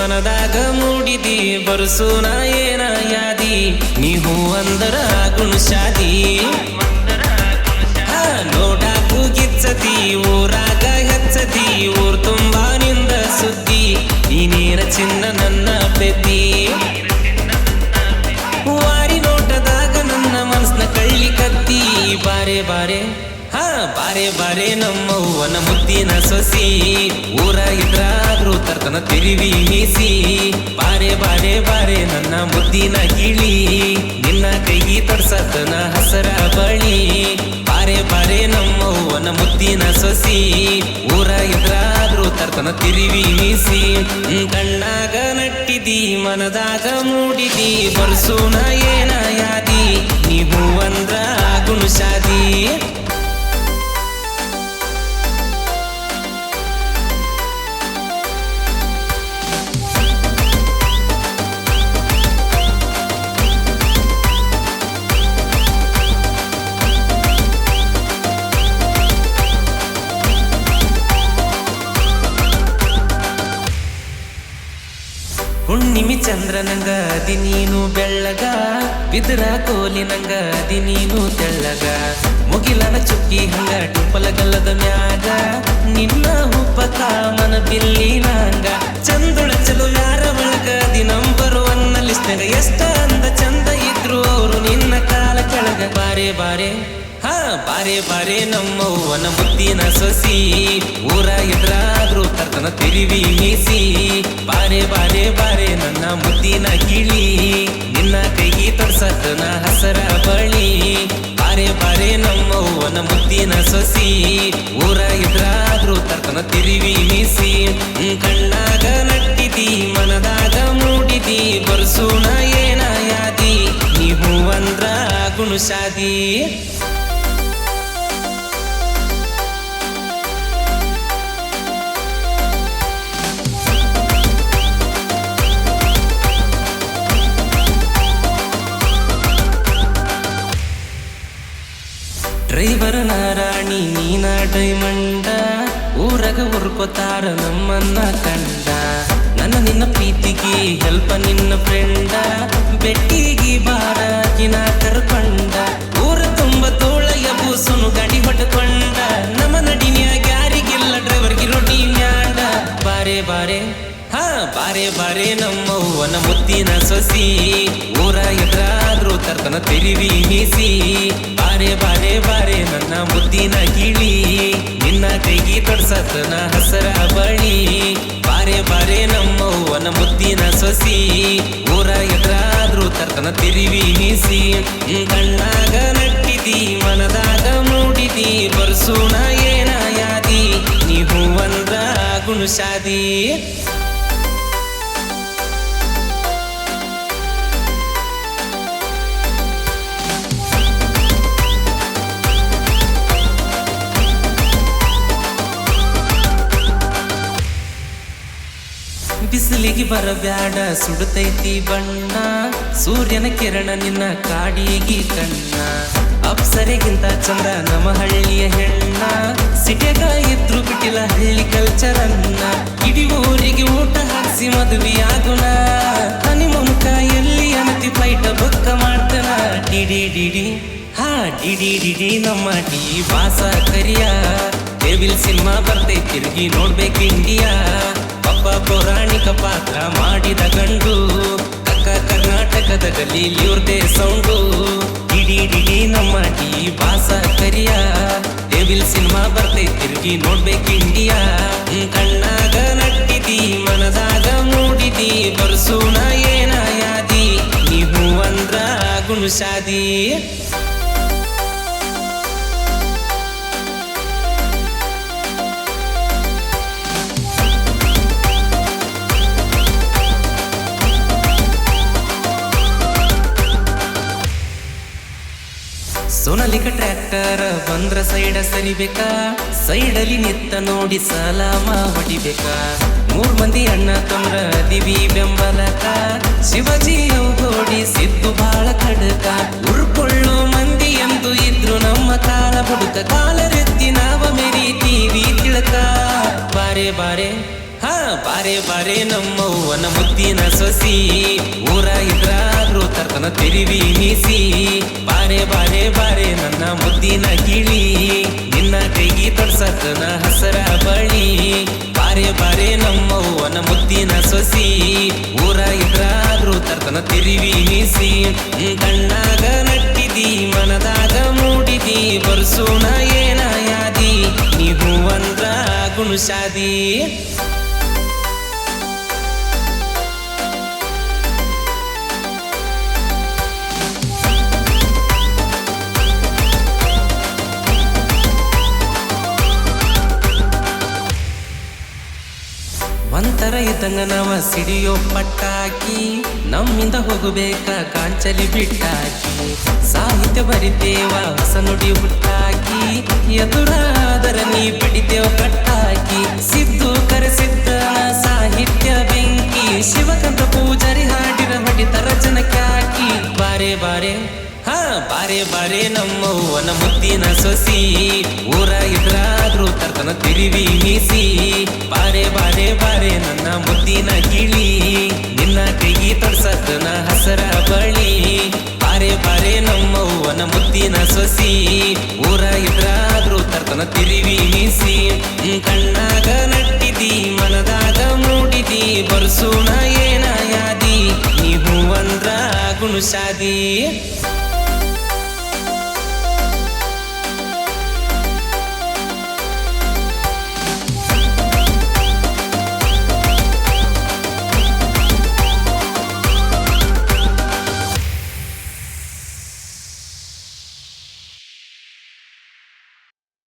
ಮನದಾಗ ಮೂಡಿದಿ ಬರ್ಸೂನ ಏನ ಯಾದಿ ನೀವು ಅಂದರ ಗುಣಶಾದಿ ನೋಡಾಕು ಗಿಚ್ಚತಿ ಊರಾಗ ಹೆಚ್ಚತಿ ಊರ್ ತುಂಬಾ ನಿಂದ ಸುದ್ದಿ ನೀನೇನ ಚಿನ್ನ ನನ್ನ ಬೆದ್ದಿ ವಾರಿ ನೋಟದಾಗ ನನ್ನ ಮನಸ್ನ ಕಳ್ಳಿ ಕತ್ತಿ ಬಾರೆ ಬಾರೆ ಬಾರೆ ಬಾರೆ ನಮ್ಮವ್ವನ ಮುದ್ದಿನ ಸೊಸಿ ಊರ ಇದ್ರಾದ್ರೂ ತರ್ತನ ತಿರುವಿ ಮೀಸಿ ಬಾರೆ ಬಾರೆ ಬಾರೆ ನನ್ನ ಮುದ್ದಿನ ಗಿಳಿ ನಿನ್ನ ಕೈಗಿ ತಡ್ಸತನ ಹಸರ ಬಳಿ ಬಾರೆ ಬಾರೆ ನಮ್ಮವ್ವನ ಮುದ್ದಿನ ಸೊಸಿ ಊರ ಇದ್ರಾದ್ರೂ ತರ್ತನ ತಿರುವಿ ಮೀಸಿ ಕಣ್ಣಾಗ ನಟ್ಟಿದಿ ಮನದಾಗ ಮೂಡಿದಿ ಬರ್ಸೂನ ಏನ ಯಾದಿ ನೀವು ಅಂದ್ರ ಗುಣಶಾದಿ ಹುಣ್ಣಿಮಿ ಚಂದ್ರನಂಗ ಅದಿ ನೀನು ಬೆಳ್ಳಗ ಬಿದ್ರ ಕೋಲಿನಂಗ ಅದಿ ನೀನು ತೆಳ್ಳಗ ಮುಗಿಲನ ಚುಕ್ಕಿ ಹಂಗ ಟಿಪ್ಪಲಗಲ್ಲದ ಮ್ಯಾಗ ನಿನ್ನ ಹುಬ್ಬ ಕಾಮನ ಬಿಲ್ಲಿನಂಗ ಚಂದುಳ ಚಲು ಯಾರ ಒಳಗ ಅದಿ ನಂಬರ್ ಒನ್ ಲಿಸ್ಟ್ನಾಗ ಎಷ್ಟ ಅಂದ ಚಂದ ಇದ್ರು ಅವರು ನಿನ್ನ ಕಾಲ ಕೆಳಗ ಬಾರೆ ಬಾರೆ ಬಾರೆ ಬಾರೆ ನಮ್ಮವ್ವನ ಮುದ್ದಿನ ಸೊಸಿ ಊರ ಎದ್ರಾದ್ರೂ ತರ್ತನ ತಿರುವಿ ಮೀಸಿ ಬಾರೆ ಬಾರೆ ಬಾರೆ ನನ್ನ ಮುದ್ದಿನ ಗಿಳಿ ನಿನ್ನ ಕೈಗಿ ತಡ್ಸತನ ಹಸರ ಬಳಿ ಬಾರೆ ಬಾರೆ ನಮ್ಮವ್ವನ ಮುದ್ದಿನ ಸೊಸಿ ಊರ ಎದ್ರಾದ್ರೂ ತರ್ತನ ತಿರುವಿ ಮೀಸಿ ಕಣ್ಣಾಗ ನಟ್ಟಿದಿ ಮನದಾಗ ಮೂಡಿದಿ ಬರ್ಸೂನ ಏನ ಯಾದಿ ನೀವು ಅಂದ್ರ ಗುಣಶಾದಿ ಡ್ರೈವರ್ ನಾರಾಣಿ ನೀನ ಡೈಮಂಡ ಊರಗ ಉರ್ಕೋತಾರ ನಮ್ಮನ್ನ ಕಂಡ ನನ್ನ ನಿನ್ನ ಪ್ರೀತಿಗೆ ಹೆಲ್ಪ ನಿನ್ನ ಫ್ರೆಂಡ ಬೆಟ್ಟಿಗಿ ಬಾರಾಕಿನ ಕರ್ಕೊಂಡ ಊರ ತುಂಬ ತೋಳಯ ಬೂಸುನು ಗಾಡಿ ಹೊಟ್ಟಕೊಂಡ ನಮ್ಮ ನಡಿನ್ಯಾಗ ಯಾರಿಗಿಲ್ಲ ಡ್ರೈವರ್ಗೆ ರೊಟ್ಟಿ ಮ್ಯಾಂಡ ಬಾರೆ ಬಾರೆ ಬಾರೆ ಬಾರೆ ನಮ್ಮವ್ವನ ಮುದ್ದಿನ ಸೊಸಿ ಊರ ಎದ್ರಾದ್ರೂ ತರ್ತನ ತಿರುವಿ ಮೀಸಿ ಬಾರೆ ಬಾರೆ ಬಾರೆ ನನ್ನ ಮುದ್ದಿನ ಗಿಳಿ ನಿನ್ನ ಕೈಗಿ ತಡ್ಸತನ ಹಸರ ಬಳಿ ಬಾರೆ ಬಾರೆ ನಮ್ಮವ್ವನ ಮುದ್ದಿನ ಸೊಸಿ ಊರ ಎದ್ರಾದ್ರೂ ತರ್ತನ ತಿರುವಿ ಮೀಸಿ ಕಣ್ಣಾಗ ನಟ್ಟಿದಿ ಮನದಾಗ ಮೂಡಿದಿ ಬರ್ಸೂನ ಏನ ಯಾದಿ ನೀವು ಅಂದ್ರ ಗುಣಶಾದಿ ಬಿಸಿಲಿಗೆ ಬರಬ್ಯಾಡ ಸುಡುತ್ತೈತಿ ಬಣ್ಣ ಸೂರ್ಯನ ಕಿರಣ ನಿನ್ನ ಕಾಡಿಗಿ ಕಣ್ಣ ಅಪ್ಸರೆಗಿಂತ ಚಂದ ನಮ್ಮ ಹಳ್ಳಿಯ ಹೆಣ್ಣ ಸಿಟೆಗ ಇದ್ರು ಬಿಟ್ಟಿಲ್ಲ ಹಳ್ಳಿ ಕಲ್ಚರನ್ನ ಇಡೀ ಊರಿಗೆ ಊಟ ಹಾಕ್ಸಿ ಮದುವೆಯಾಗುಣ ಹನಿಮೂನ್ಕ ಎಲ್ಲಿ ಅನತಿ ಫ್ಲೈಟ್ ಬುಕ್ಕ ಮಾಡ್ತಾನ ಡಿಡಿ ಡಿಡಿ ಡಿಡಿ ಡಿಡಿ ನಮ್ಮ ಡಿ ಬಾಸ ಕರಿಯ ದೇವಿಲ್ ಸಿನಿಮಾ ಬರ್ತೈ ತಿರುಗಿ ನೋಡ್ಬೇಕು ಇಂಡಿಯಾ ಪಪ್ಪ ಪೌರಾಣಿಕ ಪಾತ್ರ ಮಾಡಿದ ಗಂಡು ಕಕ್ಕ ಕರ್ನಾಟಕದ ಗಲೀಲಿ ಇವ್ರದೇ ಸೌಂಡು ಡಿಡಿ ಡಿಡಿ ನಮ್ಮ ಡಿ ಬಾಸ ಕರಿಯ ದೇವಿಲ್ ಸಿನಿಮಾ ಬರ್ತೈ ತಿರುಗಿ ನೋಡ್ಬೇಕು ಇಂಡಿಯಾ ಕಣ್ಣಾಗ ನಟ್ಟಿದಿ ಮನದಾಗ ಮೂಡಿದಿ ಬರ್ಸೂನ ಏನ ಯಾದಿ ನೀವು ಅಂದ್ರ ಗುಣಶಾದಿ ಸೋನಾಲಿಕ ಟ್ರ್ಯಾಕ್ಟರ್ ಬಂದ್ರ ಸೈಡ ಸರಿಬೇಕಾ ಸೈಡಲ್ಲಿ ನಿತ್ತ ನೋಡಿ ಸಲಾಮ ಹೊಡಿಬೇಕಾ 3 ಮಂದಿ ಅಣ್ಣ ತಮ್ರ ದಿವಿ ಬೆಂಬಲಕ ಶಿವಜಿ ಗೋಡಿ ಸಿದ್ದು ಬಾಳ ಕಡಕ ಉರ್ಕೊಳ್ಳೋ ಮಂದಿ ಎಂದು ಇದ್ರು ನಮ್ಮ ಕಾಲ ಬುಡಕ ಕಾಲರೆತ್ತಿ ನಾವ ಮೆರಿತೀವಿ ತಿಳಕ ಬಾರೆ ಬಾರೆ ಬಾರೆ ಬಾರೆ ನಮ್ಮವ್ವನ ಮುದ್ದಿನ ಸೊಸಿ ಊರ ಇದ್ರಾದ್ರೂ ತರ್ತನ ತಿರುವಿ ಮೀಸಿ ಬಾರೆ ಬಾರೆ ಬಾರೆ ನನ್ನ ಮುದ್ದಿನ ಗಿಳಿ ನಿನ್ನ ಕೈಗಿ ತೊಡ್ಸತನ ಹಸರ ಬಳಿ ಬಾರೆ ಬಾರೆ ನಮ್ಮವ್ವನ ಮುದ್ದಿನ ಸೊಸಿ ಊರ ಇದ್ರಾದ್ರೂ ತರ್ತನ ತಿರುವಿ ಮೀಸಿ ಕಣ್ಣಾಗ ನಟ್ಟಿದಿ ಮನದಾಗ ಮೂಡಿದಿ ಬರ್ಸೋಣ ಏನ ಯಾದಿ ನೀವು ಅಂದ್ರ ಗುಣಶಾದಿ ಒಂಥರ ಇದ್ದಂಗ ನಾವ ಸಿಡಿಯೋ ಪಟ್ಟಾಕಿ ನಮ್ಮಿಂದ ಹೋಗಬೇಕ ಕಾಂಚಲಿ ಬಿಟ್ಟಾಕಿ ಸಾಹಿತ್ಯ ಬರಿತೇವ ಹೊಸ ನುಡಿ ಹುಟ್ಟಾಕಿ ಎದುರಾದರ ನೀ ಬಿಡಿತೇವ ಕಟ್ಟಾಕಿ ಸಿದ್ದು ಕರೆಸಿದ್ದನ ಸಾಹಿತ್ಯ ಬೆಂಕಿ ಶಿವಕಂತ ಪೂಜಾರಿ ಹಾಡಿರ ಹೊಡಿತರ ಜನಕ್ಕೆ ಹಾಕಿ ಬಾರೆ ಬಾರೆ ಬಾರೆ ಬಾರೆ ನಮ್ಮವ್ವನ ಮುದ್ದಿನ ಸೊಸಿ ಊರ ಇದ್ರಾದ್ರೂ ತರ್ತನ ತಿರುವಿ ಮೀಸಿ ಬಾರೆ ಬಾರೆ ಬಾರೆ ನನ್ನ ಮುದ್ದಿನ ಗಿಳಿ ನಿನ್ನ ಕೈಗಿ ತೊಡ್ಸತನ ಹಸರ ಬಳಿ ಬಾರೆ ಬಾರೆ ನಮ್ಮವ್ವನ ಮುದ್ದಿನ ಸೊಸಿ ಊರ ಇದ್ರಾದ್ರೂ ತರ್ತನ ತಿರುವಿ ಮೀಸಿ ಕಣ್ಣಾಗ ನಟ್ಟಿದಿ ಮನದಾಗ ಮೂಡಿದಿ ಬರ್ಸೋಣ ಏನ ಯಾದಿ ನೀವು ಅಂದ್ರ ಗುಣಶಾದಿ